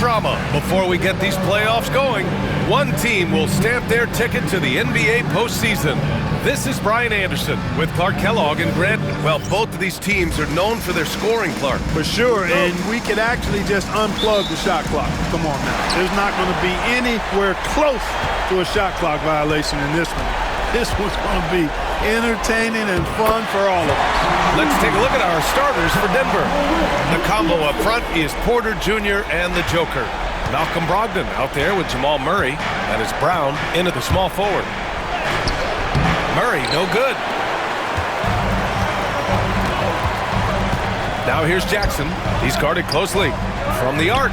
drama before we get these playoffs going. One team will stamp their ticket to the NBA postseason. This is Brian Anderson with Clark Kellogg and Grant. Well, both of these teams are known for their scoring, Clark. For sure, and we could actually just unplug the shot clock. Come on now. There's not going to be anywhere close to a shot clock violation in this one. This one's going to be entertaining and fun for all of us. Let's take a look at our starters for Denver. The combo up front is Porter Jr. and the Joker. Malcolm Brogdon out there with Jamal Murray. That is Brown into the small forward. Murray, no good. Now here's Jackson. He's guarded closely from the arc.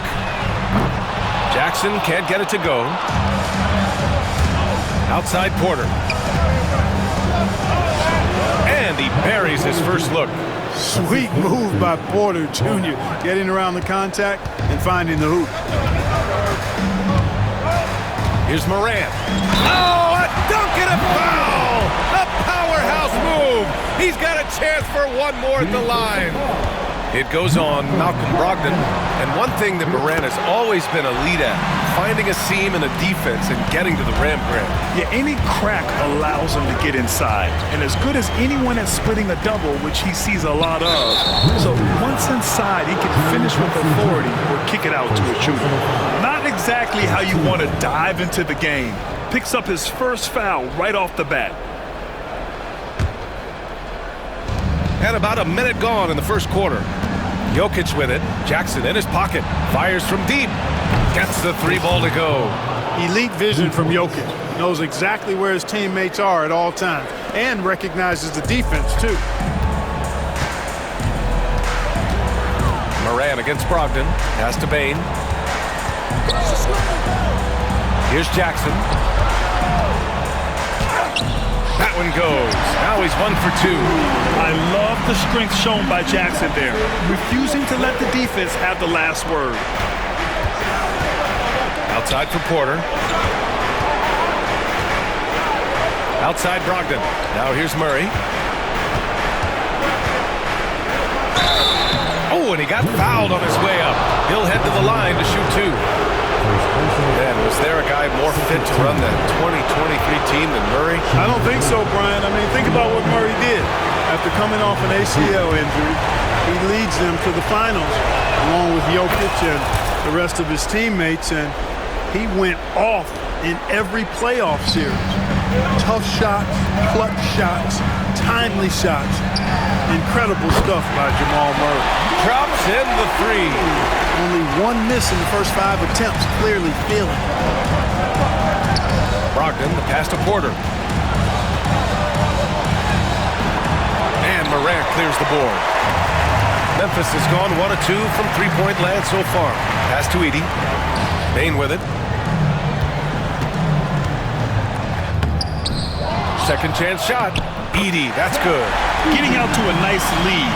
Jackson can't get it to go. Outside Porter. And he buries his first look. Sweet move by Porter Jr. Getting around the contact and finding the hoop. Here's Morant. Oh, a dunk and a foul! A powerhouse move! He's got a chance for one more at the line. It goes on Malcolm Brogdon. And one thing that Morant has always been elite at, finding a seam in a defense and getting to the rim, Grant. Yeah, any crack allows him to get inside. And as good as anyone at splitting a double, which he sees a lot of. So once inside, he can finish with authority or kick it out to a shooter. Not exactly how you want to dive into the game. Picks up his first foul right off the bat. And about a minute gone in the first quarter. Jokic with it. Jackson in his pocket. Fires from deep. Gets the three ball to go. Elite vision from Jokic. Knows exactly where his teammates are at all times. And recognizes the defense, too. Morant against Brogdon. Pass to Bane. Here's Jackson. That one goes. Now he's 1 for 2. I love the strength shown by Jackson there, refusing to let the defense have the last word. Outside for Porter. Outside Brogdon. Now here's Murray. Oh, and he got fouled on his way up. He'll head to the line to shoot two. Man, was there a guy more fit to run that 2023 team than Murray? I don't think so, Brian. I mean, think about what Murray did. After coming off an ACL injury, he leads them to the finals, along with Jokic and the rest of his teammates, and he went off in every playoff series. Tough shots, clutch shots, timely shots. Incredible stuff by Jamal Murray. Drops in the three. Only one miss in the first 5 attempts, clearly feeling. Brogdon, the pass to Porter. And Morant clears the board. Memphis has gone 1 of 2 from three-point land so far. Pass to Edey. Bane with it. Second chance shot. Edey, that's good. Getting out to a nice lead.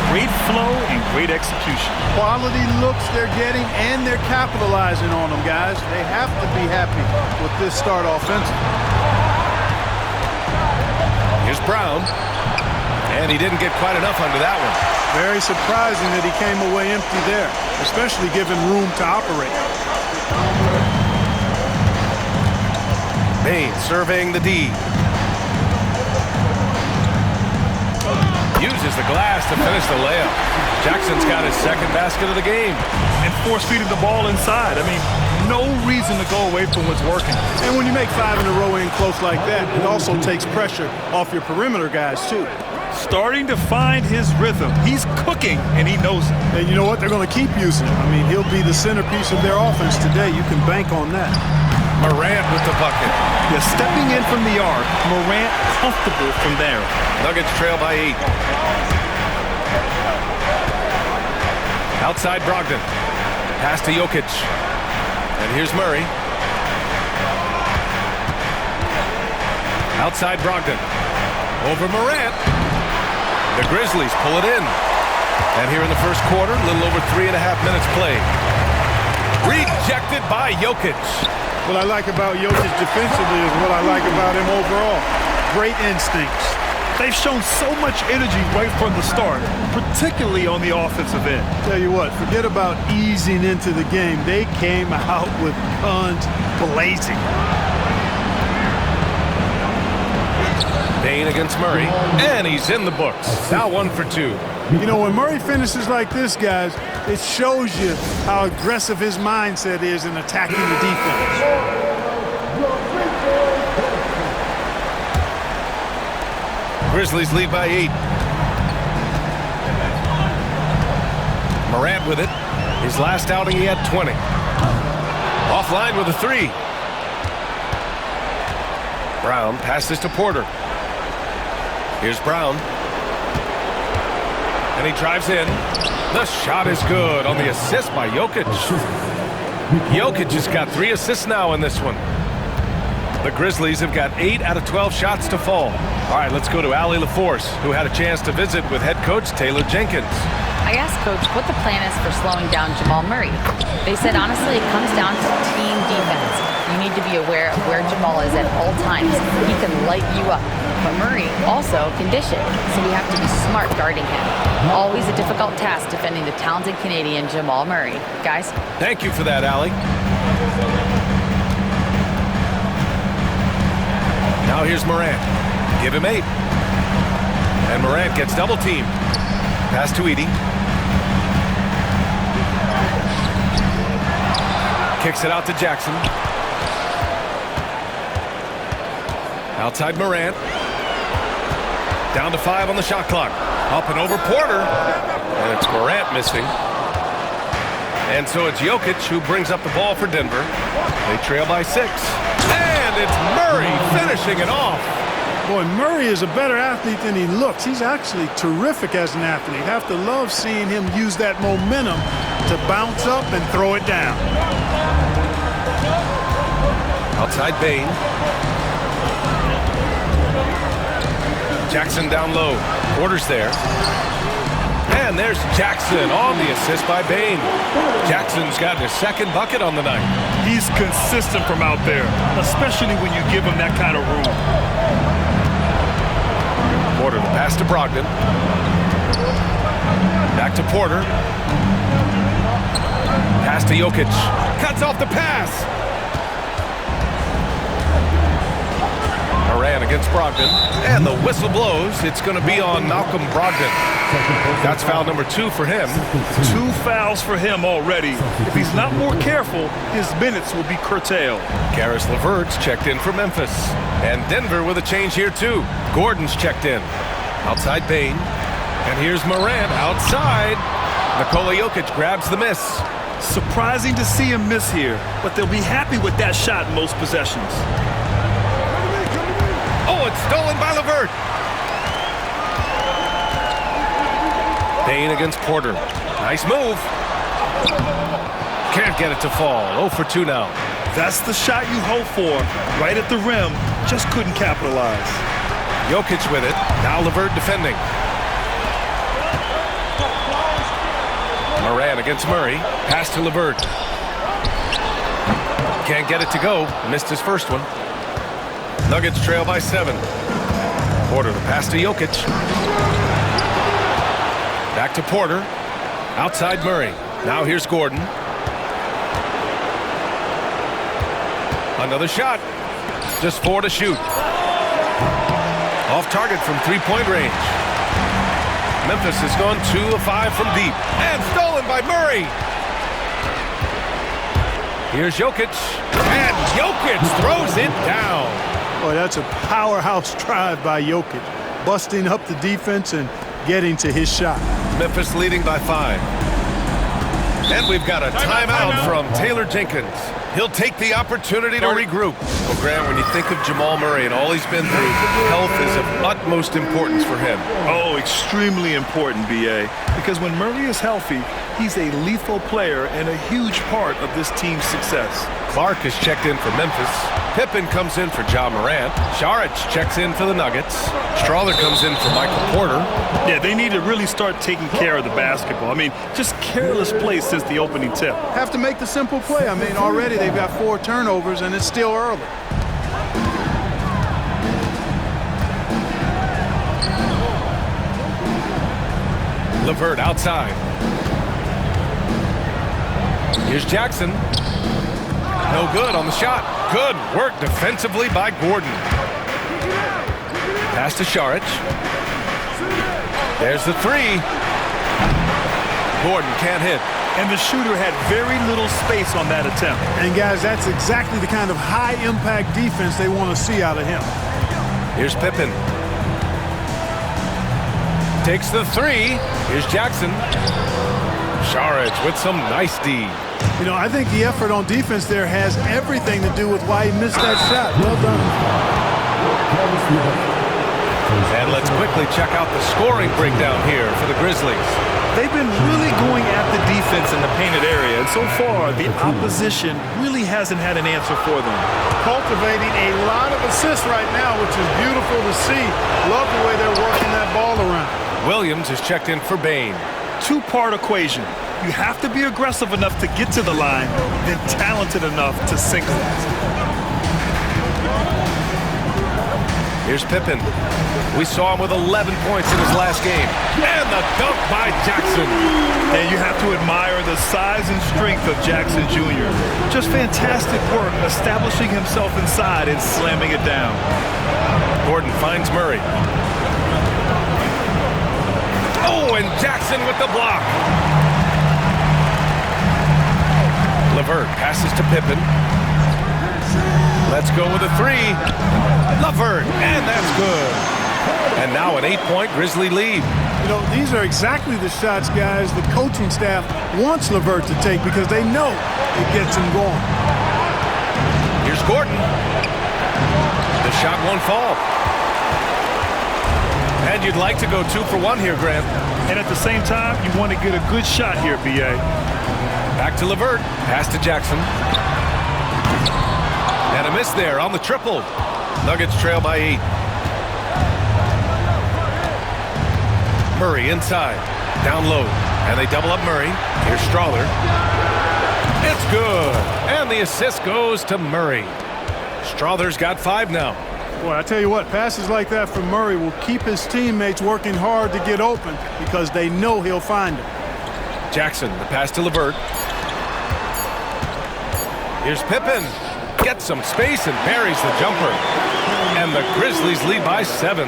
Great flow and great execution. Quality looks they're getting, and they're capitalizing on them, guys. They have to be happy with this start offensively. Here's Brown. And he didn't get quite enough under that one. Very surprising that he came away empty there, especially given room to operate. Bane surveying the D. Uses the glass to finish the layup. Jackson's got his second basket of the game. And force-feeding the ball inside. I mean, no reason to go away from what's working. And when you make 5 in a row in close like that, it also takes pressure off your perimeter guys, too. Starting to find his rhythm. He's cooking, and he knows it. And you know what? They're going to keep using him. I mean, he'll be the centerpiece of their offense today. You can bank on that. Morant with the bucket. Yeah, stepping in from the arc, Morant comfortable from there. Nuggets trail by 8. Outside Brogdon. Pass to Jokic. And here's Murray. Outside Brogdon. Over Morant. The Grizzlies pull it in. And here in the first quarter, a little over 3.5 minutes played. Rejected by Jokic. What I like about Jokic defensively is what I like about him overall. Great instincts, They've shown so much energy right from the start, particularly on the offensive end. Tell you what, forget about easing into the game. They came out with guns blazing. Bain against Murray, and he's in the books. Now 1 for 2. You know, when Murray finishes like this, guys, it shows you how aggressive his mindset is in attacking the defense. Grizzlies lead by 8. Morant with it. His last outing, he had 20. Offline with a 3. Brown passes to Porter. Here's Brown. And he drives in. The shot is good on the assist by Jokic. Jokic has got 3 assists now in this one. The Grizzlies have got 8 out of 12 shots to fall. All right, let's go to Allie LaForce, who had a chance to visit with head coach Taylor Jenkins. I asked Coach what the plan is for slowing down Jamal Murray. They said, honestly, it comes down to team defense. You need to be aware of where Jamal is at all times. He can light you up. But Murray also can dish it, so we have to be smart guarding him. Always a difficult task defending the talented Canadian Jamal Murray. Guys? Thank you for that, Allie. Now here's Morant. Give him 8. And Morant gets double teamed. Pass to Edey. Kicks it out to Jackson. Outside Morant. Down to 5 on the shot clock. Up and over Porter. And it's Morant missing. And so it's Jokic who brings up the ball for Denver. They trail by 6. And it's Murray finishing it off. Boy, Murray is a better athlete than he looks. He's actually terrific as an athlete. You have to love seeing him use that momentum to bounce up and throw it down. Outside Bain. Jackson down low. Porter's there. And there's Jackson on the assist by Bain. Jackson's got his 2nd bucket on the night. He's consistent from out there, especially when you give him that kind of room. Porter, the pass to Brogdon. Back to Porter. Pass to Jokic. Cuts off the pass. Morant against Brogdon. And the whistle blows. It's going to be on Malcolm Brogdon. That's foul number 2 for him. 2 fouls for him already. If he's not more careful, his minutes will be curtailed. Karis LeVert's checked in for Memphis. And Denver with a change here too. Gordon's checked in. Outside Bain. And here's Morant outside. Nikola Jokic grabs the miss. Surprising to see him miss here, but they'll be happy with that shot in most possessions. Oh, it's stolen by LeVert. Bain against Porter. Nice move. Can't get it to fall. 0 for 2 now. That's the shot you hope for. Right at the rim. Just couldn't capitalize. Jokic with it. Now LeVert defending. Morant against Murray. Pass to LeVert. Can't get it to go. Missed his first one. Nuggets trail by 7. Porter, the pass to Jokic. Back to Porter. Outside Murray. Now here's Gordon. Another shot. Just 4 to shoot. Off target from 3-point range. Memphis has gone 2 of 5 from deep. And stolen by Murray. Here's Jokic. And Jokic throws it down. Boy, that's a powerhouse drive by Jokic. Busting up the defense and getting to his shot. Memphis leading by 5. And we've got a timeout from Taylor Jenkins. He'll take the opportunity to regroup. Well, Graham, when you think of Jamal Murray and all he's been through, health is of utmost importance for him. Oh, extremely important, B.A. Because when Murray is healthy, he's a lethal player and a huge part of this team's success. Clark has checked in for Memphis. Pippen comes in for Ja Morant. Saric checks in for the Nuggets. Strawler comes in for Michael Porter. Yeah, they need to really start taking care of the basketball. I mean, just careless play since the opening tip. Have to make the simple play. I mean, already they've got 4 turnovers, and it's still early. LeVert outside. Here's Jackson. No good on the shot. Good work defensively by Gordon. Pass to Šarić. There's the three. Gordon can't hit. And the shooter had very little space on that attempt. And guys, that's exactly the kind of high-impact defense they want to see out of him. Here's Pippen. Takes the three. Here's Jackson. Šarić with some nice D. You know, I think the effort on defense there has everything to do with why he missed that shot. Well done. And let's quickly check out the scoring breakdown here for the Grizzlies. They've been really going at the defense in the painted area, and so far the opposition really hasn't had an answer for them. Cultivating a lot of assists right now, which is beautiful to see. Love the way they're working that ball around. Williams is checked in for Bane. Two-part equation. You have to be aggressive enough to get to the line, then talented enough to sink it. Here's Pippen. We saw him with 11 points in his last game. And the dunk by Jackson. And you have to admire the size and strength of Jackson Jr. Just fantastic work establishing himself inside and slamming it down. Gordon finds Murray. Oh, and Jackson with the block. LeVert passes to Pippen. Let's go with a three. LeVert, and that's good. And now an 8-point Grizzly lead. You know, these are exactly the shots, guys, the coaching staff wants LeVert to take because they know it gets him going. Here's Gordon. The shot won't fall. And you'd like to go 2 for 1 here, Grant. And at the same time, you want to get a good shot here, B.A. Back to LeVert. Pass to Jackson. And a miss there on the triple. Nuggets trail by 8. Murray inside. Down low. And they double up Murray. Here's Strawther. It's good. And the assist goes to Murray. Strawther's got 5 now. Boy, I tell you what, passes like that from Murray will keep his teammates working hard to get open because they know he'll find them. Jackson, the pass to LeVert. Here's Pippen. Gets some space and buries the jumper. And the Grizzlies lead by 7.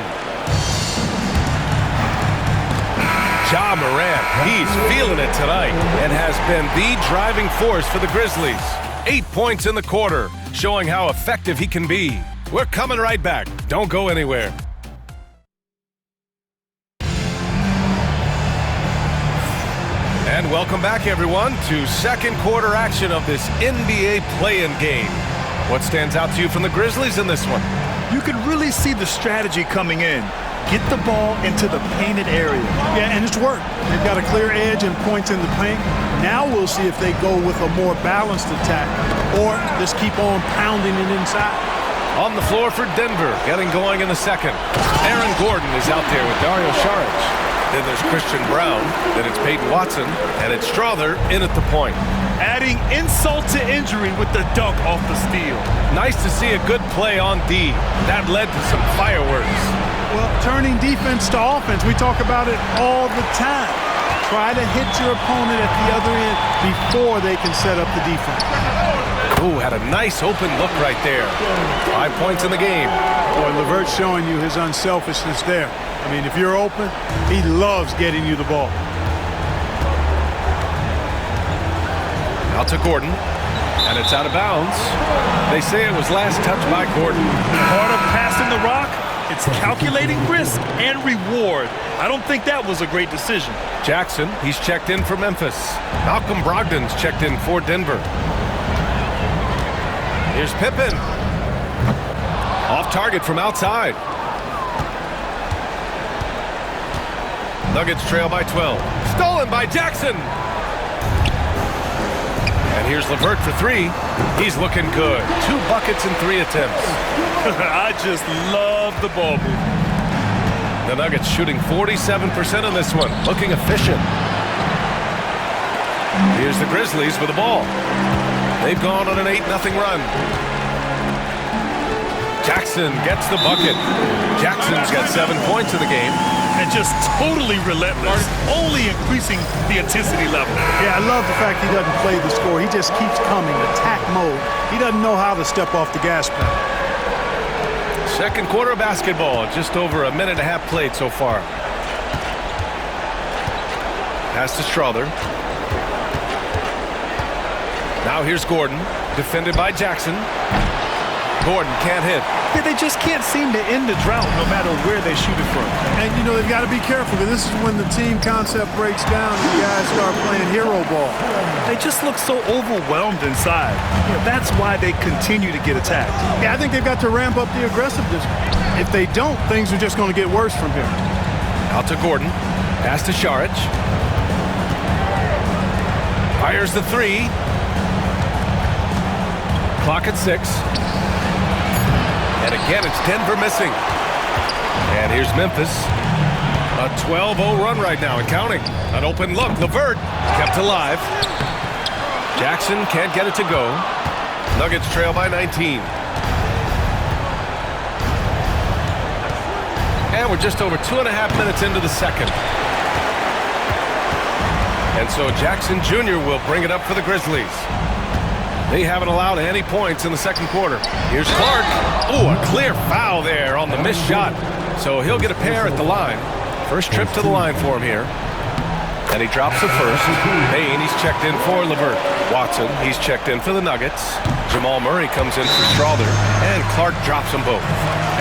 Ja Morant, he's feeling it tonight and has been the driving force for the Grizzlies. 8 points in the quarter, showing how effective he can be. We're coming right back. Don't go anywhere. And welcome back, everyone, to second quarter action of this NBA play-in game. What stands out to you from the Grizzlies in this one? You can really see the strategy coming in. Get the ball into the painted area. Yeah, and it's worked. They've got a clear edge and points in the paint. Now we'll see if they go with a more balanced attack or just keep on pounding it inside. On the floor for Denver, getting going in the second. Aaron Gordon is out there with Dario Šarić. Then there's Christian Brown. Then it's Peyton Watson. And it's Strawther in at the point. Adding insult to injury with the dunk off the steal. Nice to see a good play on D. That led to some fireworks. Well, turning defense to offense, we talk about it all the time. Try to hit your opponent at the other end before they can set up the defense. Ooh, had a nice open look right there. 5 points in the game. Boy, LeVert's showing you his unselfishness there. I mean, if you're open, he loves getting you the ball. Out to Gordon, and it's out of bounds. They say it was last touched by Gordon. Part of passing the rock, it's calculating risk and reward. I don't think that was a great decision. Jackson, he's checked in for Memphis. Malcolm Brogdon's checked in for Denver. Here's Pippen. Off target from outside. Nuggets trail by 12. Stolen by Jackson. And here's LeVert for 3. He's looking good. 2 buckets in 3 attempts. I just love the ball movement. The Nuggets shooting 47% on this one. Looking efficient. Here's the Grizzlies with the ball. They've gone on an 8-0 run. Jackson gets the bucket. Jackson's got 7 points in the game. and just totally relentless, only increasing the intensity level. Yeah, I love the fact he doesn't play the score. He just keeps coming, attack mode. He doesn't know how to step off the gas pedal. Second quarter of basketball, just over a minute and a half played so far. Pass to Strother. Now here's Gordon, defended by Jackson. Gordon can't hit. Yeah, they just can't seem to end the drought no matter where they shoot it from. And, you know, they've got to be careful because this is when the team concept breaks down and the guys start playing hero ball. They just look so overwhelmed inside. Yeah, that's why they continue to get attacked. Yeah, I think they've got to ramp up the aggressiveness. If they don't, things are just going to get worse from here. Out to Gordon. Pass to Šarić. Fires the three. Clock at 6. And again, it's Denver missing. And here's Memphis. A 12-0 run right now and counting. An open look. LeVert kept alive. Jackson can't get it to go. Nuggets trail by 19. And we're just over 2.5 minutes into the second. And so Jackson Jr. will bring it up for the Grizzlies. They haven't allowed any points in the second quarter. Here's Clark. Oh, a clear foul there on the missed shot. So he'll get a pair at the line. First trip to the line for him here. And he drops the first. Payne, he's checked in for LeVert. Watson, he's checked in for the Nuggets. Jamal Murray comes in for Strother. And Clark drops them both.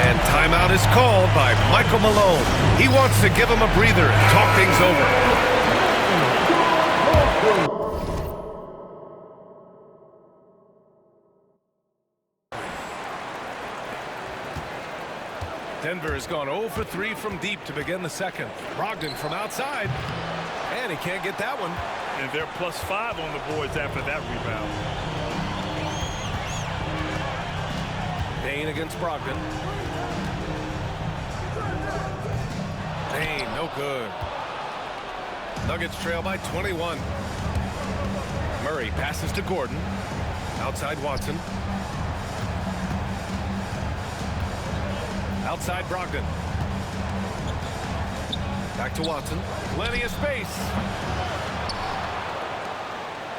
And timeout is called by Michael Malone. He wants to give him a breather and talk things over. Denver has gone 0 for 3 from deep to begin the second. Brogdon from outside. And he can't get that one. And they're +5 on the boards after that rebound. Payne against Brogdon. Payne, no good. Nuggets trail by 21. Murray passes to Gordon. Outside Watson. Outside Brogdon. Back to Watson. Plenty of space.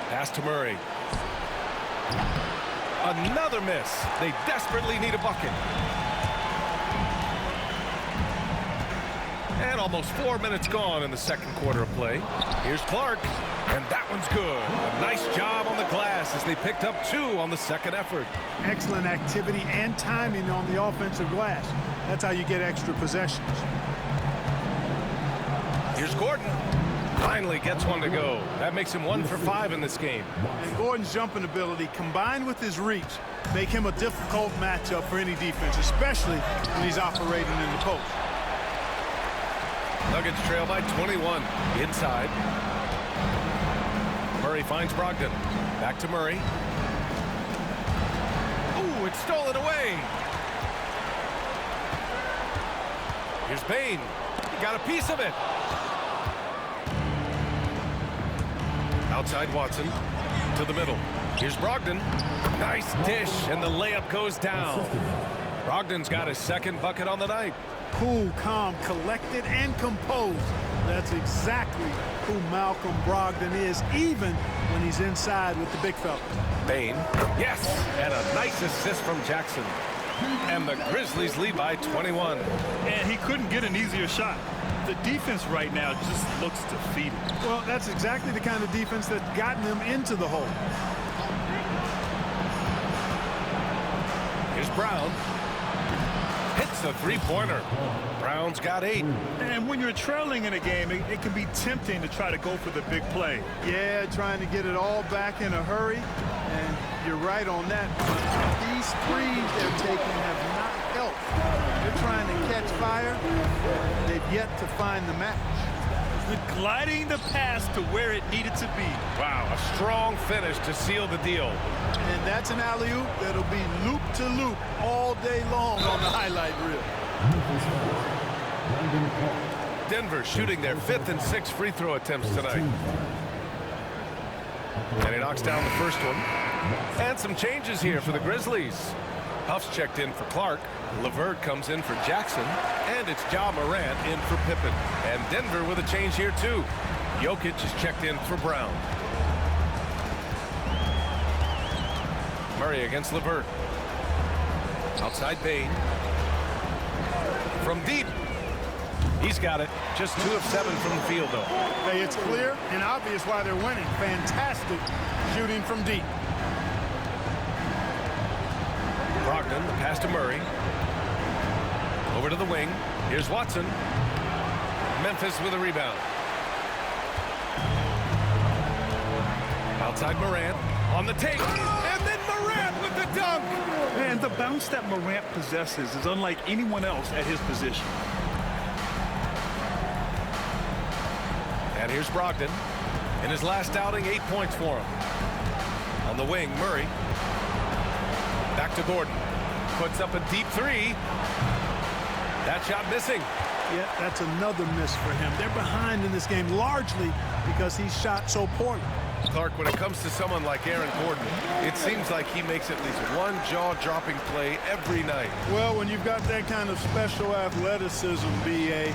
Pass to Murray. Another miss. They desperately need a bucket. And almost 4 minutes gone in the second quarter of play. Here's Clark. And that one's good. A nice job on the glass as they picked up 2 on the second effort. Excellent activity and timing on the offensive glass. That's how you get extra possessions. Here's Gordon. Finally gets one to go. That makes him 1 for 5 in this game. And Gordon's jumping ability combined with his reach make him a difficult matchup for any defense, especially when he's operating in the post. Nuggets trail by 21. Inside. Murray finds Brogdon. Back to Murray. Ooh, it's stolen away. Here's Payne. He got a piece of it. Outside Watson. To the middle. Here's Brogdon. Nice dish, and the layup goes down. Brogdon's got his second bucket on the night. Cool, calm, collected, and composed. That's exactly who Malcolm Brogdon is, even when he's inside with the big fella. Payne. Yes, and a nice assist from Jackson. And the Grizzlies lead by 21. And he couldn't get an easier shot. The defense right now just looks defeated. Well, that's exactly the kind of defense that's gotten them into the hole. Here's Brown. Hits the three-pointer. Brown's got 8. And when you're trailing in a game, it can be tempting to try to go for the big play. Yeah, trying to get it all back in a hurry. And you're right on that. These threes they're taking have not helped. They're trying to catch fire. They've yet to find the match. Gliding the pass to where it needed to be. Wow, a strong finish to seal the deal. And that's an alley-oop that'll be loop-to-loop all day long on the highlight reel. Denver shooting their 5th and 6th free throw attempts tonight. And he knocks down the first one. And some changes here for the Grizzlies. Huff's checked in for Clark. LeVert comes in for Jackson. And it's Ja Morant in for Pippen. And Denver with a change here, too. Jokic is checked in for Brown. Murray against LeVert. Outside Bane. From deep. He's got it. Just 2 of 7 from the field, though. Hey, it's clear and obvious why they're winning. Fantastic shooting from deep. Brogdon, the pass to Murray. Over to the wing. Here's Watson. Memphis with a rebound. Outside Morant. On the take. And then Morant with the dunk. And the bounce that Morant possesses is unlike anyone else at his position. And here's Brogdon. In his last outing, 8 points for him. On the wing, Murray. Back to Gordon. Puts up a deep 3. That shot missing. Yeah, that's another miss for him. They're behind in this game largely because he shot so poorly. Clark, when it comes to someone like Aaron Gordon, it seems like he makes at least one jaw-dropping play every night. Well, when you've got that kind of special athleticism, B.A.,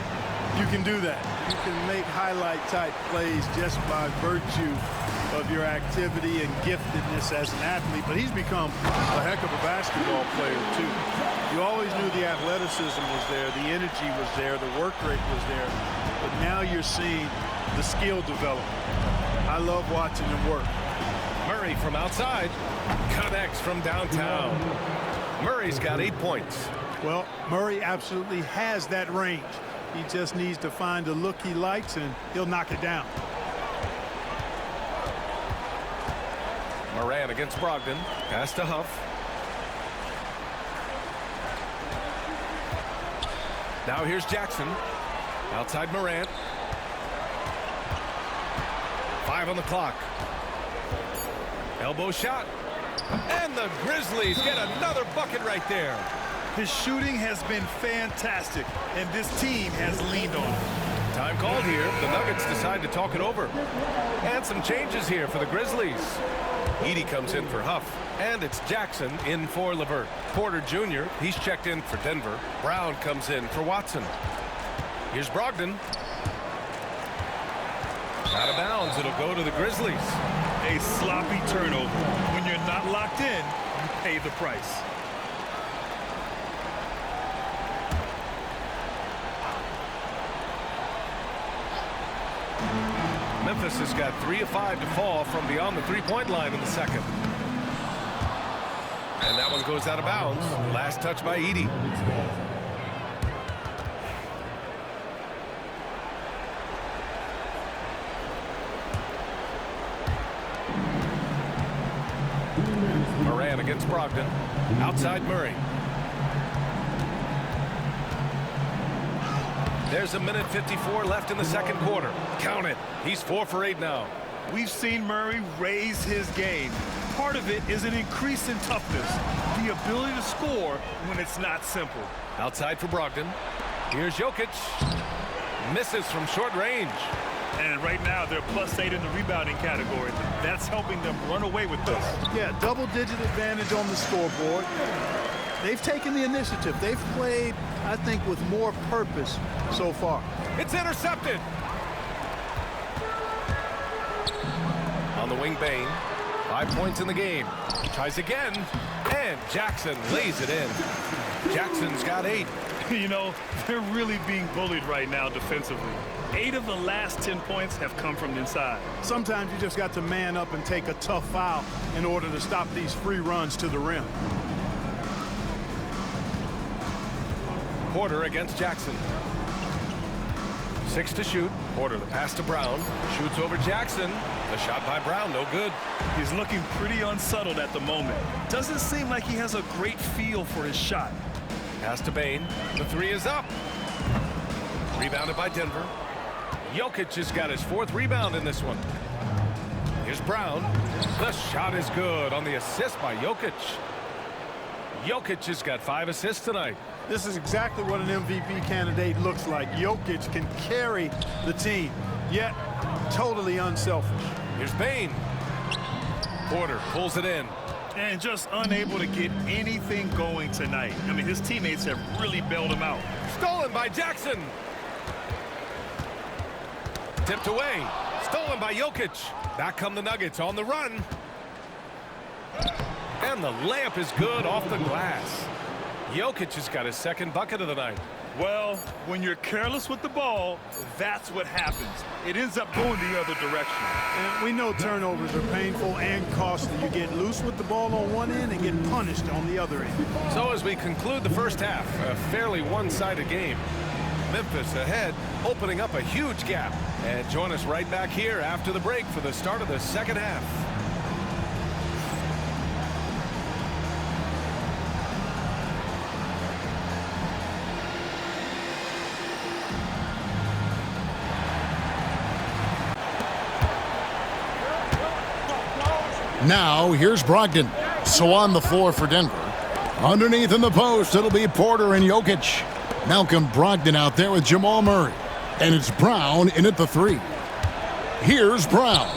you can do that. You can make highlight-type plays just by virtue of your activity and giftedness as an athlete. But he's become a heck of a basketball player, too. You always knew the athleticism was there, the energy was there, the work rate was there. But now you're seeing the skill development. I love watching him work. Murray from outside connects from downtown. Murray's got 8 points. Well, Murray absolutely has that range. He just needs to find the look he likes, and he'll knock it down. Morant against Brogdon. Pass to Huff. Now here's Jackson. Outside Morant. 5 on the clock. Elbow shot. And the Grizzlies get another bucket right there. His shooting has been fantastic, and this team has leaned on it. Time called here. The Nuggets decide to talk it over. And some changes here for the Grizzlies. Edey comes in for Huff. And it's Jackson in for LeVert. Porter Jr., he's checked in for Denver. Brown comes in for Watson. Here's Brogdon. Out of bounds, it'll go to the Grizzlies. A sloppy turnover. When you're not locked in, you pay the price. Memphis has got 3 of 5 to fall from beyond the three-point line in the second. And that one goes out of bounds. Last touch by Edey. Morant against Brogdon. Outside Murray. There's a minute 54 left in the second quarter. Count it. He's 4 for 8 now. We've seen Murray raise his game. Part of it is an increase in toughness, the ability to score when it's not simple. Outside for Brogdon. Here's Jokic. Misses from short range. And right now, they're +8 in the rebounding category. That's helping them run away with this. Yeah, double-digit advantage on the scoreboard. They've taken the initiative. They've played, I think, with more purpose so far. It's intercepted. On the wing, Bane. 5 points in the game. He tries again. And Jackson lays it in. Jackson's got 8. You know, they're really being bullied right now defensively. 8 of the last 10 points have come from inside. Sometimes you just got to man up and take a tough foul in order to stop these free runs to the rim. Porter against Jackson. 6 to shoot. Porter, the pass to Brown. Shoots over Jackson. The shot by Brown, no good. He's looking pretty unsettled at the moment. Doesn't seem like he has a great feel for his shot. Pass to Bane. The 3 is up. Rebounded by Denver. Jokic has got his 4th rebound in this one. Here's Brown. The shot is good on the assist by Jokic. Jokic has got 5 assists tonight. This is exactly what an MVP candidate looks like. Jokic can carry the team, yet totally unselfish. Here's Bane. Porter pulls it in. And just unable to get anything going tonight. I mean, his teammates have really bailed him out. Stolen by Jackson. Tipped away. Stolen by Jokic. Back come the Nuggets on the run. And the layup is good off the glass. Jokic has got his second bucket of the night. Well, when you're careless with the ball, that's what happens. It ends up going the other direction. And we know turnovers are painful and costly. You get loose with the ball on one end and get punished on the other end. So as we conclude the first half, a fairly one-sided game. Memphis ahead, opening up a huge gap. And join us right back here after the break for the start of the second half. Now, here's Brogdon. So on the floor for Denver. Underneath in the post, it'll be Porter and Jokic. Malcolm Brogdon out there with Jamal Murray. And it's Brown in at the three. Here's Brown.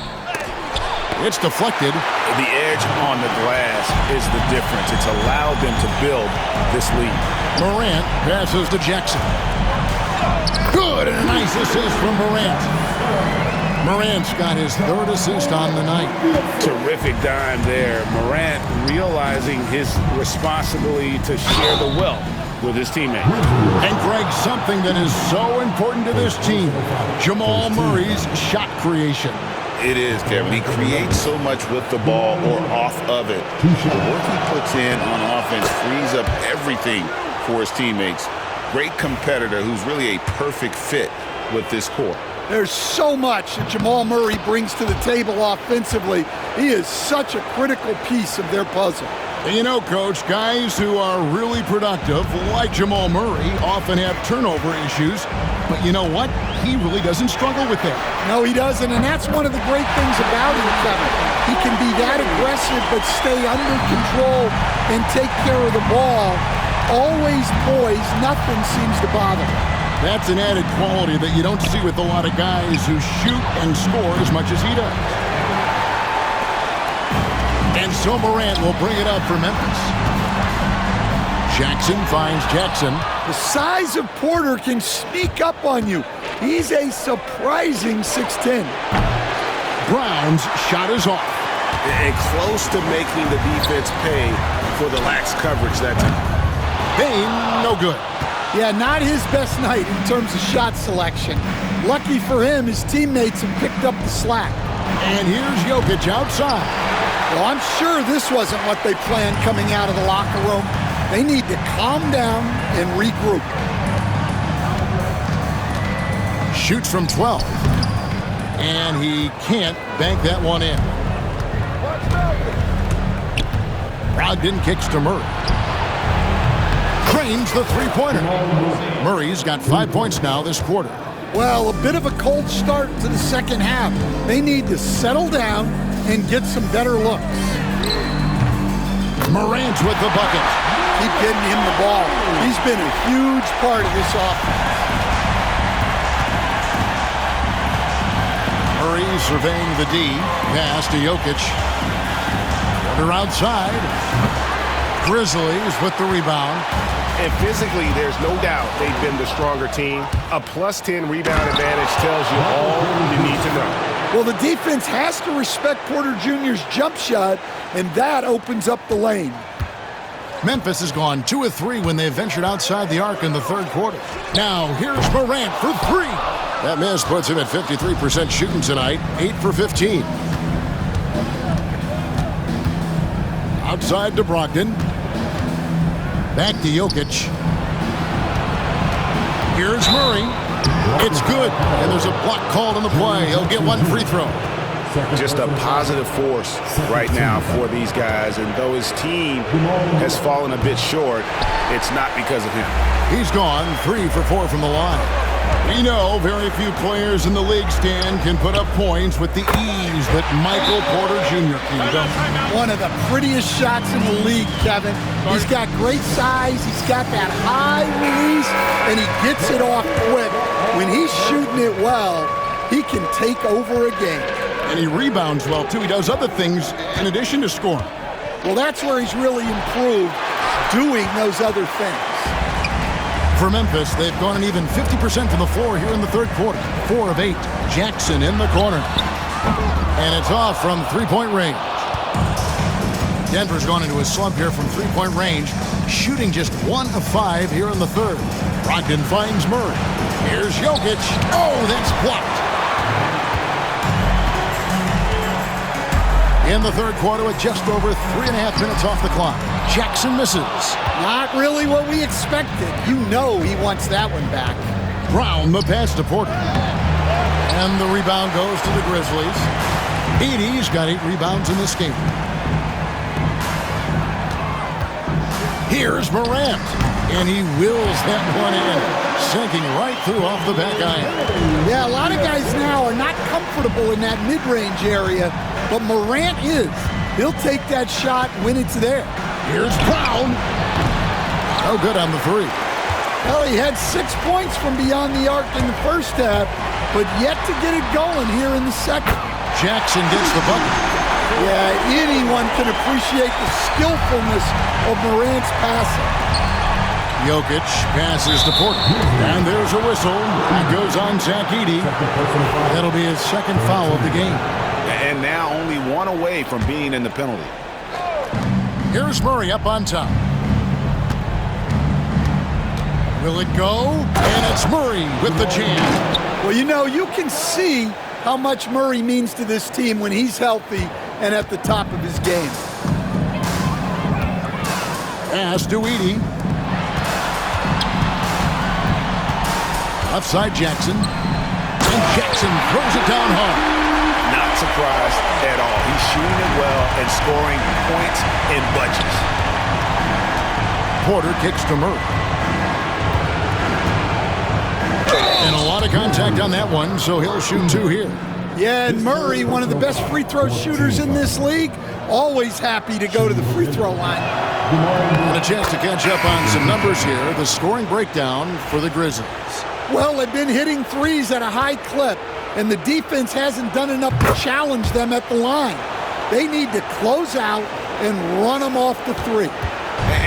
It's deflected. The edge on the glass is the difference. It's allowed them to build this lead. Morant passes to Jackson. Good, and a nice assist from Morant. Morant's got his third assist on the night. Terrific dime there. Morant realizing his responsibility to share the wealth with his teammates. And Greg, something that is so important to this team, Jamal Murray's shot creation. It is, Kevin. He creates so much with the ball or off of it. The work he puts in on offense frees up everything for his teammates. Great competitor who's really a perfect fit with this core. There's so much that Jamal Murray brings to the table offensively. He is such a critical piece of their puzzle. And you know, Coach, guys who are really productive, like Jamal Murray, often have turnover issues. But you know what? He really doesn't struggle with that. No, he doesn't, and that's one of the great things about him, Kevin. He can be that aggressive but stay under control and take care of the ball. Always poised, nothing seems to bother him. That's an added quality that you don't see with a lot of guys who shoot and score as much as he does. And so Morant will bring it up for Memphis. Jackson finds Jackson. The size of Porter can sneak up on you. He's a surprising 6'10". Brown's shot is off. And close to making the defense pay for the lax coverage that time. Bain, no good. Yeah, not his best night in terms of shot selection. Lucky for him, his teammates have picked up the slack. And here's Jokic outside. Well, I'm sure this wasn't what they planned coming out of the locker room. They need to calm down and regroup. Shoots from 12. And he can't bank that one in. Brogdon kicks to Murray. Cranes the three-pointer. Murray's got 5 points now this quarter. Well, a bit of a cold start to the second half. They need to settle down and get some better looks. Morant with the bucket. Keep getting him the ball. He's been a huge part of this offense. Murray surveying the D. Pass to Jokic. Porter outside. Grizzlies with the rebound. And physically, there's no doubt they've been the stronger team. A +10 rebound advantage tells you all you need to know. Well, the defense has to respect Porter Jr.'s jump shot, and that opens up the lane. Memphis has gone 2 of 3 when they ventured outside the arc in the third quarter. Now, here's Morant for 3. That miss puts him at 53% shooting tonight, 8 for 15. Outside to Brogdon. Back to Jokic. Here's Murray. It's good, and there's a block called on the play. He'll get one free throw. Just a positive force right now for these guys, and though his team has fallen a bit short, it's not because of him. He's gone 3 for 4 from the line. We know very few players in the league, Stan, can put up points with the ease that Michael Porter Jr. can. One of the prettiest shots in the league, Kevin. He's got great size, he's got that high release, and he gets it off quick. When he's shooting it well, he can take over a game. And he rebounds well, too. He does other things in addition to scoring. Well, that's where he's really improved, doing those other things. For Memphis, they've gone an even 50% from the floor here in the third quarter. 4 of 8. Jackson in the corner. And it's off from three-point range. Denver's gone into a slump here from three-point range, shooting just 1 of 5 here in the third. Brogdon finds Murray. Here's Jokic. Oh, that's blocked. In the third quarter with just over 3.5 minutes off the clock. Jackson misses. Not really what we expected. You know he wants that one back. Brown the pass to Porter. And the rebound goes to the Grizzlies. Edey's got 8 rebounds in this game. Here's Morant. And he wills that one in, sinking right through off the back iron. Yeah, a lot of guys now are not comfortable in that mid-range area, but Morant is. He'll take that shot when it's there. Here's Brown. No good on the three. Well, he had 6 points from beyond the arc in the first half, but yet to get it going here in the second. Jackson gets the bucket. Yeah, anyone can appreciate the skillfulness of Morant's passing. Jokic passes to Porter. And there's a whistle. It goes on Zach Edey. That'll be his second foul of the game. And now only 1 away from being in the penalty. Here's Murray up on top. Will it go? And it's Murray with the jam. Well, you know, you can see how much Murray means to this team when he's healthy and at the top of his game. Pass to Edey. Upside Jackson. And Jackson throws it down hard. Not surprised at all. He's shooting it well and scoring points in bunches. Porter kicks to Murray. And a lot of contact on that one, so he'll shoot 2 here. Yeah, and Murray, one of the best free throw shooters in this league, always happy to go to the free throw line. And a chance to catch up on some numbers here. The scoring breakdown for the Grizzlies. Well, they've been hitting threes at a high clip, and the defense hasn't done enough to challenge them at the line. They need to close out and run them off the three.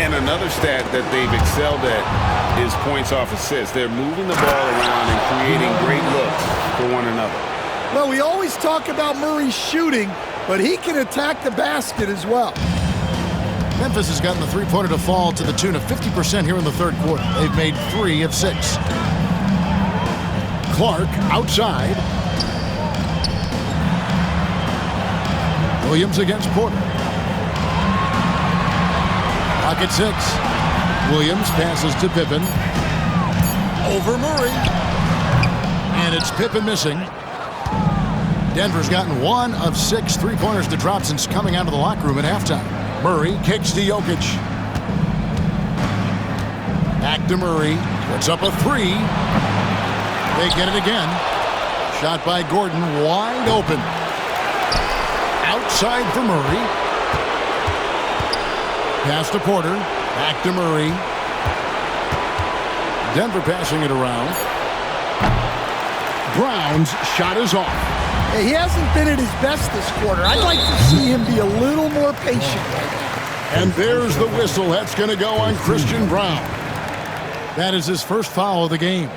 And another stat that they've excelled at is points off assists. They're moving the ball around and creating great looks for one another. Well, we always talk about Murray's shooting, but he can attack the basket as well. Memphis has gotten the three-pointer to fall to the tune of 50% here in the third quarter. They've made 3 of 6. Clark outside. Williams against Porter. Pocket 6. Williams passes to Pippen. Over Murray. And it's Pippen missing. Denver's gotten 1 of 6 three-pointers to drop since coming out of the locker room at halftime. Murray kicks to Jokic. Back to Murray. Puts up a 3. They get it again. Shot by Gordon, wide open. Outside for Murray. Pass to Porter. Back to Murray. Denver passing it around. Brown's shot is off. He hasn't been at his best this quarter. I'd like to see him be a little more patient right now. And there's the whistle. That's going to go on Christian Brown. That is his first foul of the game.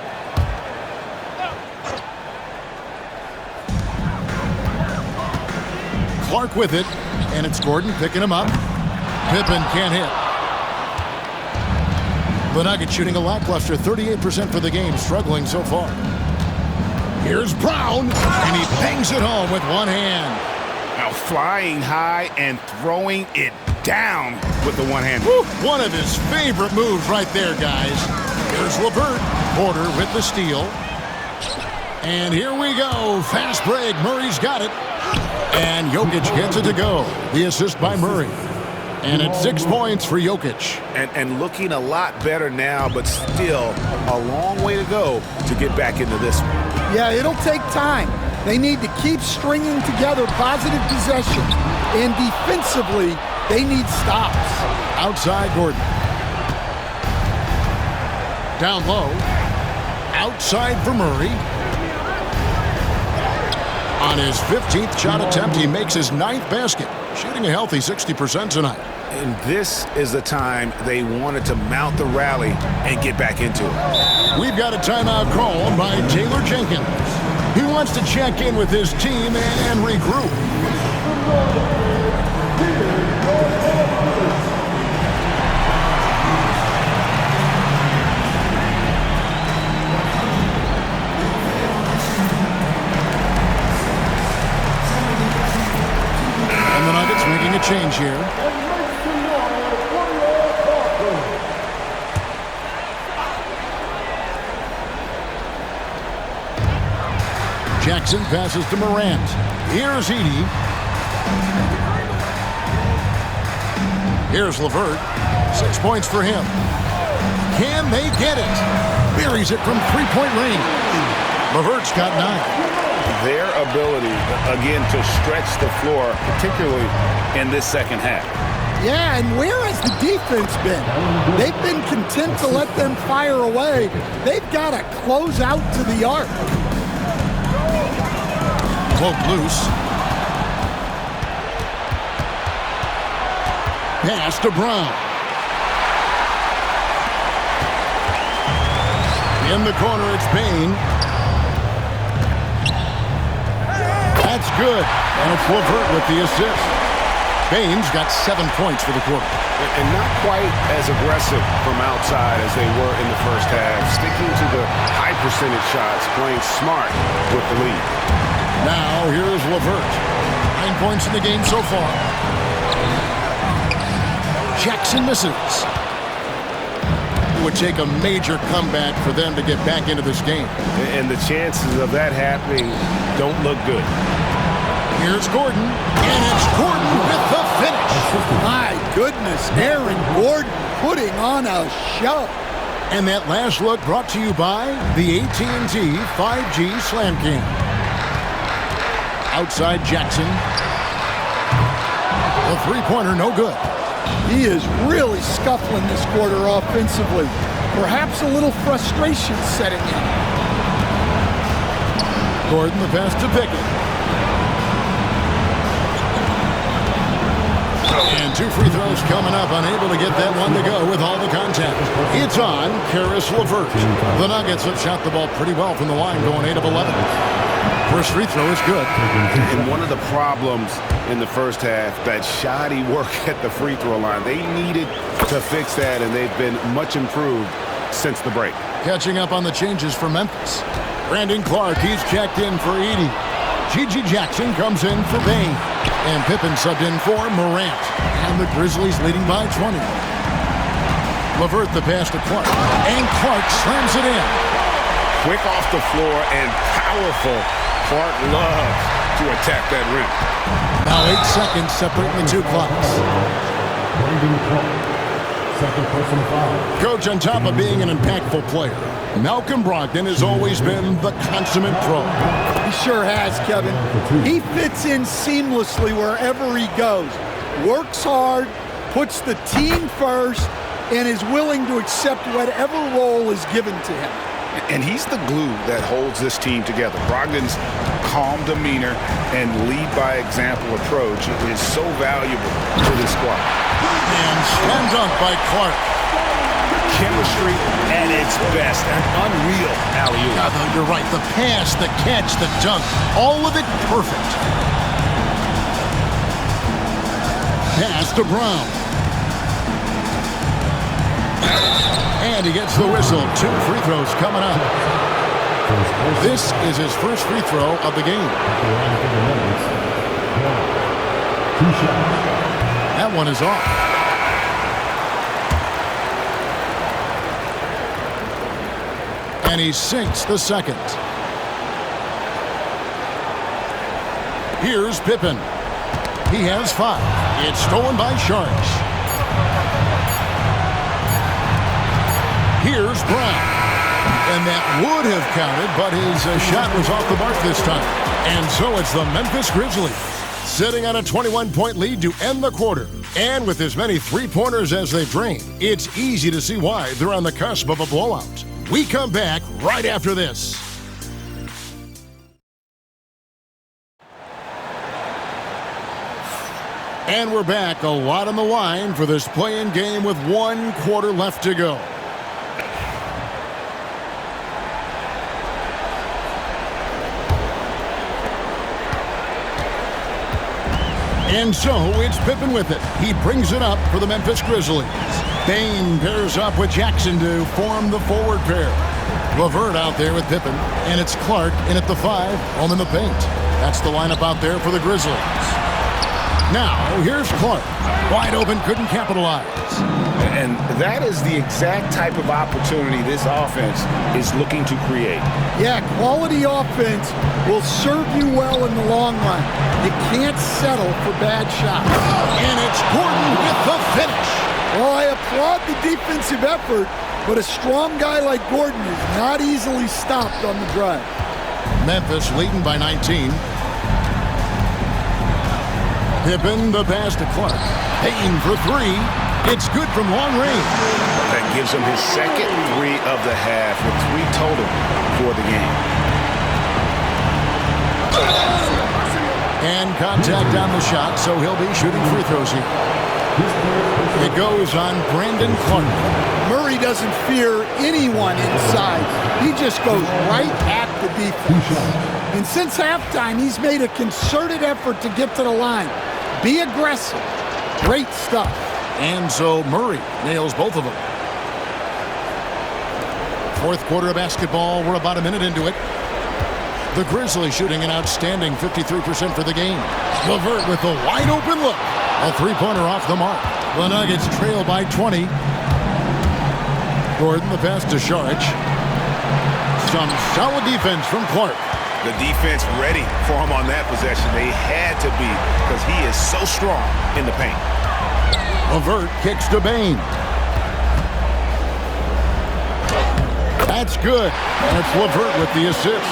Clark with it, and it's Gordon picking him up. Pippen can't hit. The Nuggets shooting a lackluster 38% for the game, struggling so far. Here's Brown, and he bangs it home with one hand. Now flying high and throwing it down with the one hand. Woo, one of his favorite moves right there, guys. Here's LeVert. Porter with the steal. And here we go. Fast break. Murray's got it. And Jokic gets it to go. The assist by Murray. And it's 6 points for Jokic. And looking a lot better now, but still a long way to go to get back into this one. Yeah, it'll take time. They need to keep stringing together positive possessions. And defensively, they need stops. Outside Gordon. Down low. Outside for Murray. On his 15th shot attempt, he makes his 9th basket. shooting a healthy 60% tonight. And this is the time they wanted to mount the rally and get back into it. We've got a timeout called by Taylor Jenkins. He wants to check in with his team and regroup. And the Nuggets making a change here. Jackson passes to Morant. Here's Edey. Here's LeVert. 6 points for him. Can they get it? Buries it from three-point range. LeVert's got 9. Their ability, again, to stretch the floor, particularly in this second half. Yeah, and where has the defense been? They've been content to let them fire away. They've got to close out to the arc. Cloak loose. Pass to Brown. In the corner, it's Payne. That's good. And it's LeVert with the assist. Payne's got 7 points for the quarter. And not quite as aggressive from outside as they were in the first half. Sticking to the high percentage shots, playing smart with the lead. Now, here's LeVert. 9 points in the game so far. Jackson misses. It would take a major comeback for them to get back into this game. And the chances of that happening don't look good. Here's Gordon, and it's Gordon with the finish. My goodness, Aaron Gordon putting on a show. And that last look brought to you by the AT&T 5G Slam King. Outside Jackson. The three-pointer, no good. He is really scuffling this quarter offensively. Perhaps a little frustration setting in. Gordon, the pass to Pickett. And 2 free throws coming up, unable to get that one to go with all the contact. It's on Caris LeVert. The Nuggets have shot the ball pretty well from the line, going 8 of 11. First free throw is good. And one of the problems in the first half, that shoddy work at the free throw line. They needed to fix that, and they've been much improved since the break. Catching up on the changes for Memphis. Brandon Clark, he's checked in for Edey. G.G. Jackson comes in for Payne. And Pippen subbed in for Morant. And the Grizzlies leading by 20. LeVert the pass to Clark. And Clark slams it in. Quick off the floor and powerful. Clark loves to attack that rim. Now 8 seconds separating the two clocks. Coach, on top of being an impactful player, Malcolm Brogdon has always been the consummate pro. He sure has, Kevin. He fits in seamlessly wherever he goes. Works hard, puts the team first, and is willing to accept whatever role is given to him. And he's the glue that holds this team together. Brogdon's calm demeanor and lead-by-example approach is so valuable to this squad. And slam dunk by Clark. Chemistry at its best. An unreal alley-oop. Yeah, you're right. The pass, the catch, the dunk, all of it perfect. Pass to Brown. And he gets the whistle. 2 free throws coming up. This is his first free throw of the game. That one is off. And he sinks the second. Here's Pippen. He has 5. It's stolen by Sharks. Here's Brown. And that would have counted, but his shot was off the mark this time. And so it's the Memphis Grizzlies sitting on a 21-point lead to end the quarter. And with as many three-pointers as they've drained, it's easy to see why they're on the cusp of a blowout. We come back right after this. And we're back. A lot on the line for this play-in game with 1 quarter left to go. And so it's Pippen with it. He brings it up for the Memphis Grizzlies. Bane pairs up with Jackson to form the forward pair. LeVert out there with Pippen, and it's Clark in at the 5, home in the paint. That's the lineup out there for the Grizzlies. Now, here's Clark. Wide open, couldn't capitalize. And that is the exact type of opportunity this offense is looking to create. Yeah, quality offense will serve you well in the long run. You can't settle for bad shots. And it's Gordon with the finish. Well, I applaud the defensive effort, but a strong guy like Gordon is not easily stopped on the drive. Memphis leading by 19. Pippen, the pass to Clark. Payne for 3. It's good from long range. That gives him his second 3 of the half with 3 total for the game. And contact on the shot, so he'll be shooting free throws here. It goes on Brandon Clark. Murray doesn't fear anyone inside. He just goes right at the defense. And since halftime, he's made a concerted effort to get to the line. Be aggressive. Great stuff. And so Murray nails both of them. Fourth quarter of basketball. We're about a minute into it. The Grizzlies shooting an outstanding 53% for the game. LeVert with the wide open look. A three-pointer off the mark. The Nuggets trail by 20. Gordon the pass to Saric. Some solid defense from Clark. The defense ready for him on that possession. They had to be because he is so strong in the paint. LeVert kicks to Bane. That's good. And it's LeVert with the assist.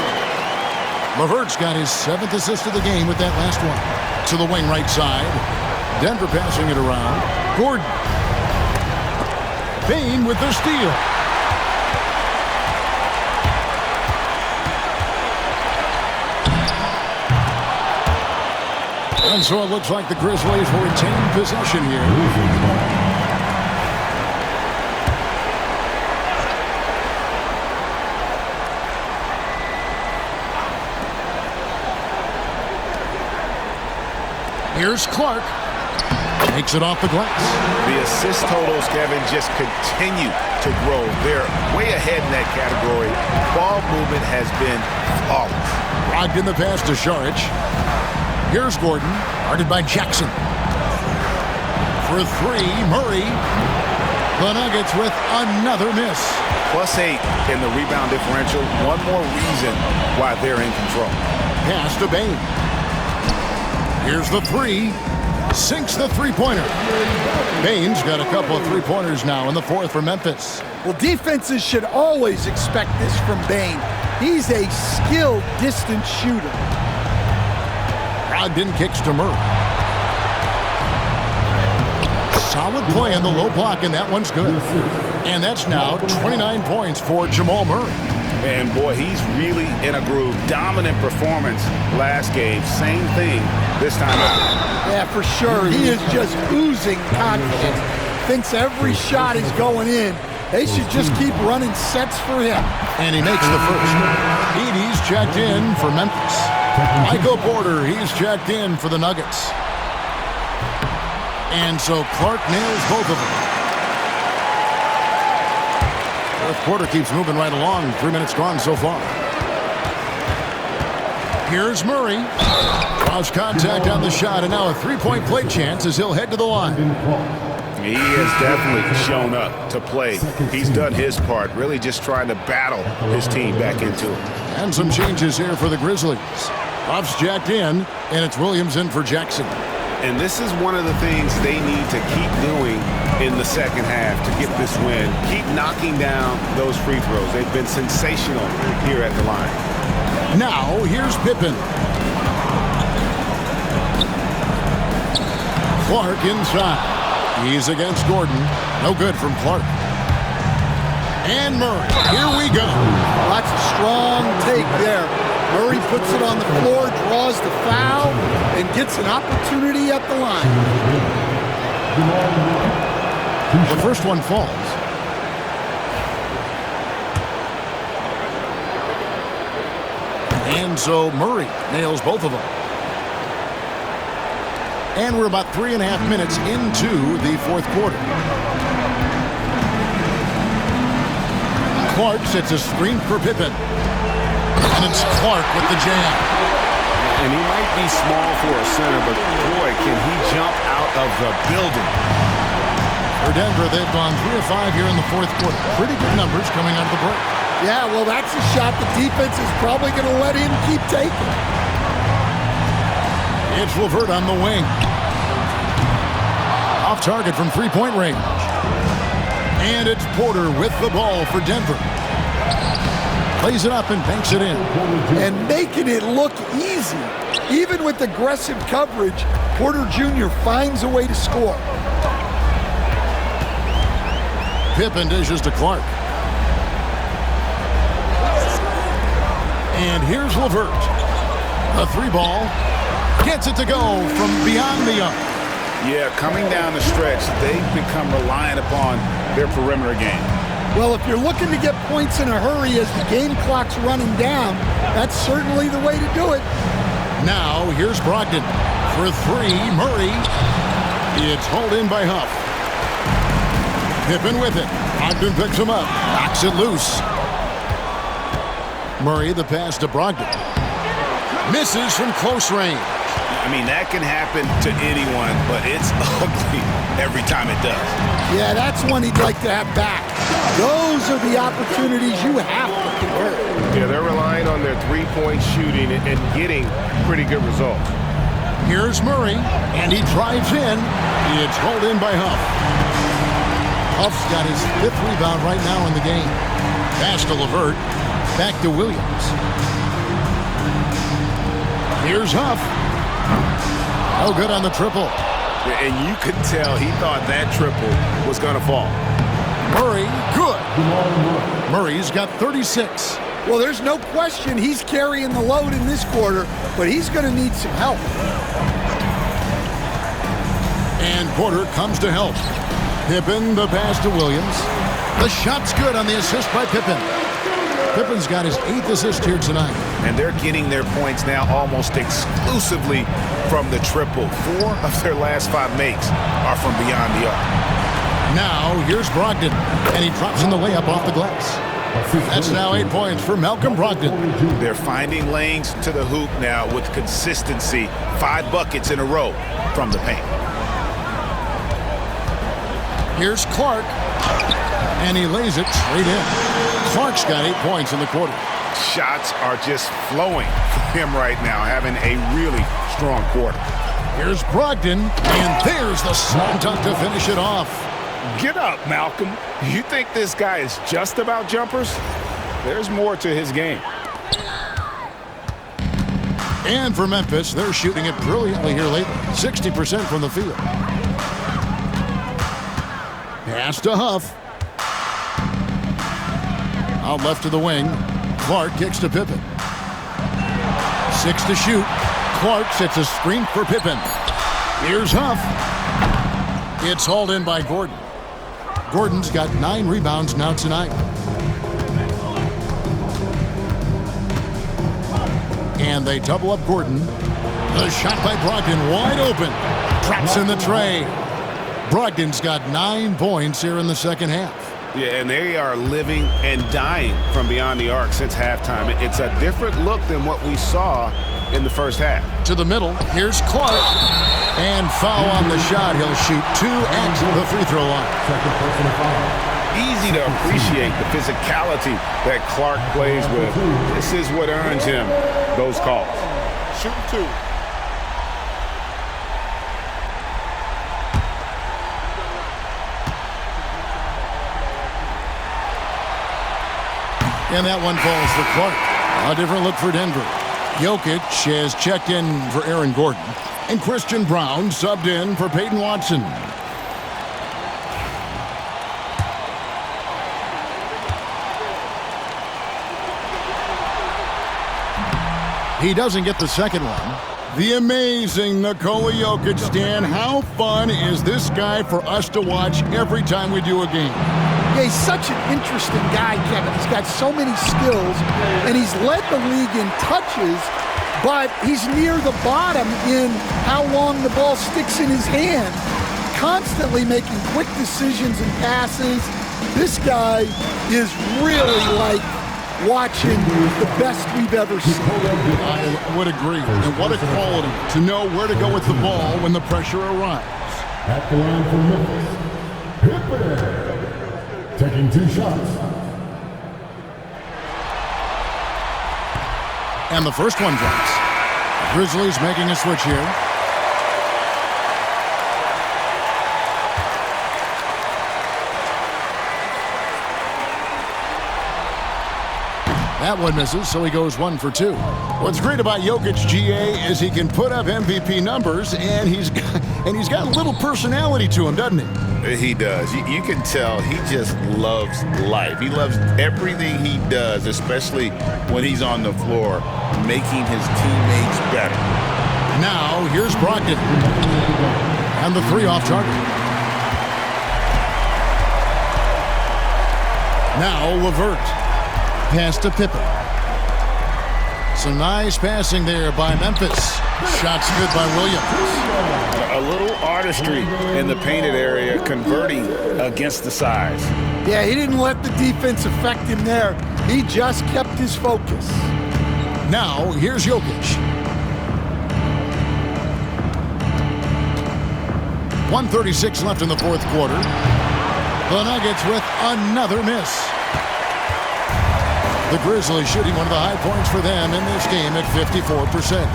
LeVert's got his 7th assist of the game with that last one. To the wing right side. Denver passing it around. Gordon. Bane with the steal. And so it looks like the Grizzlies will retain possession here. Here's Clark. Takes it off the glass. The assist totals, Kevin, just continue to grow. They're way ahead in that category. Ball movement has been flawless. Rocked in the pass to Saric. Here's Gordon, guarded by Jackson. For 3, Murray. The Nuggets with another miss. +8 in the rebound differential. One more reason why they're in control. Pass to Bane. Here's the 3. Sinks the three-pointer. Bane's got a couple of three-pointers now in the 4th for Memphis. Well, defenses should always expect this from Bane. He's a skilled distance shooter. Brogdon kicks to Murray. Solid play on the low block, and that one's good. And that's now 29 points for Jamal Murray. And boy, he's really in a groove. Dominant performance last game. Same thing this time. Yeah, for sure. He is just oozing confidence. Thinks every shot is going in. They should just keep running sets for him. And he makes the first. Edey's checked in for Memphis. Michael Porter, he's checked in for the Nuggets. And so Clark nails both of them. Fourth quarter keeps moving right along. 3 minutes gone so far. Here's Murray. Lost contact on the shot, and now a three-point play chance as he'll head to the line. He has definitely shown up to play. He's done his part, really just trying to battle his team back into it. And some changes here for the Grizzlies. Puff's jacked in, and it's Williams in for Jackson. And this is one of the things they need to keep doing in the second half to get this win. Keep knocking down those free throws. They've been sensational here at the line. Now, here's Pippen. Clark inside. He's against Gordon. No good from Clark. And Murray. Here we go. That's a strong take there. Murray puts it on the floor, draws the foul, and gets an opportunity at the line. The first one falls. And so Murray nails both of them. And we're about 3.5 minutes into the fourth quarter. Clark sets a screen for Pippen. And it's Clark with the jam. And he might be small for a center, but boy, can he jump out of the building. For Denver, they've gone 3 of 5 here in the fourth quarter. Pretty good numbers coming out of the break. Yeah, well, that's a shot the defense is probably going to let him keep taking. It's LeVert on the wing. Off target from three-point range. And it's Porter with the ball for Denver. Plays it up and banks it in. And making it look easy. Even with aggressive coverage, Porter Jr. finds a way to score. Pippen dishes to Clark. And here's LeVert. A three ball. Gets it to go from beyond the arc. Yeah, coming down the stretch, they've become reliant upon their perimeter game. Well, if you're looking to get points in a hurry as the game clock's running down, that's certainly the way to do it. Now, here's Brogdon. For three, Murray. It's hauled in by Huff. Pippen with it. Brogdon picks him up. Knocks it loose. Murray, the pass to Brogdon. Misses from close range. I mean, that can happen to anyone, but it's ugly every time it does. Yeah, that's one he'd like to have back. Those are the opportunities you have to convert. Yeah, they're relying on their three-point shooting and getting pretty good results. Here's Murray, and he drives in. It's hauled in by Huff. Huff's got his 5th rebound right now in the game. Pass to LeVert. Back to Williams. Here's Huff. Oh, good on the triple. And you could tell he thought that triple was going to fall. Murray, good. Murray's got 36. Well, there's no question he's carrying the load in this quarter, but he's going to need some help. And Porter comes to help. Pippen, the pass to Williams. The shot's good on the assist by Pippen. Pippen's got his 8th assist here tonight. And they're getting their points now almost exclusively from the triple. 4 of their last 5 makes are from beyond the arc. Now, here's Brogdon, and he drops in the layup off the glass. That's now 8 points for Malcolm Brogdon. They're finding lanes to the hoop now with consistency. 5 buckets in a row from the paint. Here's Clark, and he lays it straight in. Clark's got 8 points in the quarter. Shots are just flowing for him right now, having a really strong quarter. Here's Brogdon, and there's the slam dunk to finish it off. Get up, Malcolm. You think this guy is just about jumpers? There's more to his game. And for Memphis, they're shooting it brilliantly here lately. 60% from the field. Pass to Huff. Out left to the wing. Clark kicks to Pippen. 6 to shoot. Clark sets a screen for Pippen. Here's Huff. It's hauled in by Gordon. Gordon's got 9 rebounds now tonight. And they double up Gordon. The shot by Brogdon wide open. Drops in the tray. Brogdon's got 9 points here in the second half. Yeah, and they are living and dying from beyond the arc since halftime. It's a different look than what we saw in the first half. To the middle, here's Clark. And foul on the shot. He'll shoot 2 at the free throw line. Easy to appreciate the physicality that Clark plays with. This is what earns him those calls. Shoot 2. And that one falls for Clark. A different look for Denver. Jokic has checked in for Aaron Gordon. And Christian Brown subbed in for Peyton Watson. He doesn't get the second one. The amazing Nikola Jokic, Stan. How fun is this guy for us to watch every time we do a game? Yeah, he's such an interesting guy, Kevin. He's got so many skills, and he's led the league in touches, but he's near the bottom in how long the ball sticks in his hand. Constantly making quick decisions and passes. This guy is really like watching the best we've ever seen. I would agree. And what a quality to know where to go with the ball when the pressure arrives. At the line for Memphis, Pippen, taking 2 shots. And the first one drops. Grizzlies making a switch here. That one misses, so he goes 1 for 2. What's great about Jokic, GA, is he can put up MVP numbers, and he's got a little personality to him, doesn't he? He does. You can tell he just loves life. He loves everything he does, especially when he's on the floor, making his teammates better. Now, here's Brogdon. And the 3 off target. Now, LeVert. Pass to Pippen. Some nice passing there by Memphis. Shots good by Williams. A little artistry in the painted area, converting against the size. Yeah, he didn't let the defense affect him there. He just kept his focus. Now, here's Jokic. 1:36 left in the fourth quarter. The Nuggets with another miss. The Grizzlies shooting one of the high points for them in this game at 54%.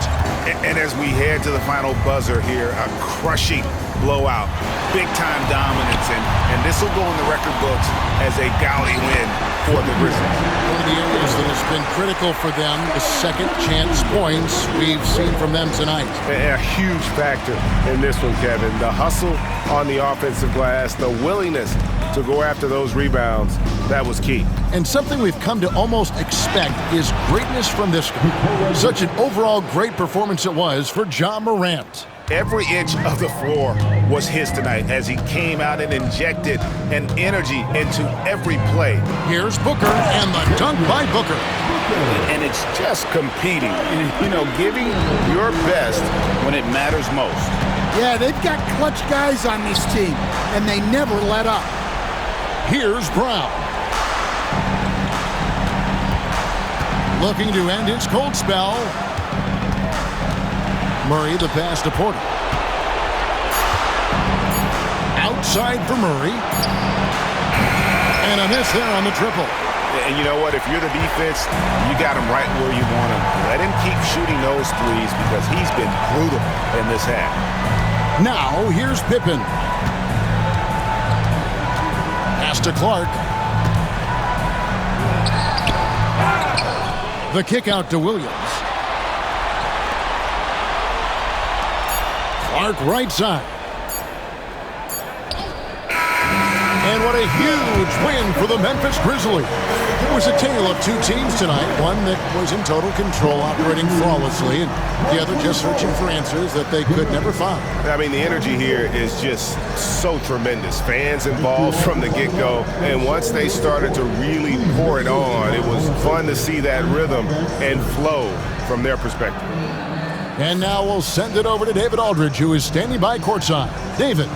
And as we head to the final buzzer here, a crushing blowout, big-time dominance, and this will go in the record books as a gaudy win for the Grizzlies. One of the areas that has been critical for them, the second chance points we've seen from them tonight. A huge factor in this one, Kevin. The hustle on the offensive glass, the willingness to go after those rebounds, that was key. And something we've come to almost expect is greatness from this guy. Such an overall great performance it was for Ja Morant. Every inch of the floor was his tonight as he came out and injected an energy into every play. Here's Booker and the dunk by Booker. And it's just competing, giving your best when it matters most. Yeah, they've got clutch guys on this team, and they never let up. Here's Brown. Looking to end his cold spell. Murray, the pass to Porter. Outside for Murray. And a miss there on the triple. And you know what? If you're the defense, you got him right where you want him. Let him keep shooting those threes because he's been brutal in this half. Now, here's Pippen. Pass to Clark. The kick out to Williams. Clark right side. And what a huge win for the Memphis Grizzlies. It was a tale of 2 teams tonight. One that was in total control, operating flawlessly, and the other just searching for answers that they could never find. I mean, the energy here is just so tremendous. Fans involved from the get-go, and once they started to really pour it on, it was fun to see that rhythm and flow from their perspective. And now we'll send it over to David Aldridge, who is standing by courtside. David.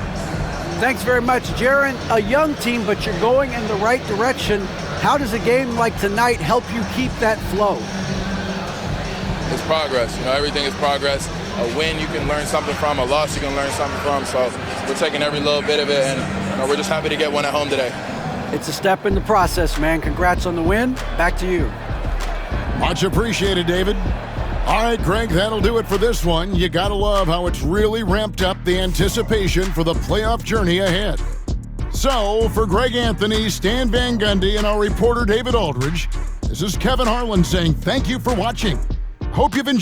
Thanks very much, Jaron. A young team, but you're going in the right direction. How does a game like tonight help you keep that flow? It's progress. Everything is progress. A win you can learn something from, a loss you can learn something from. So we're taking every little bit of it, and we're just happy to get one at home today. It's a step in the process, man. Congrats on the win. Back to you. Much appreciated, David. All right, Greg, that'll do it for this one. You gotta love how it's really ramped up the anticipation for the playoff journey ahead. So, for Greg Anthony, Stan Van Gundy, and our reporter David Aldridge, this is Kevin Harlan saying thank you for watching. Hope you've enjoyed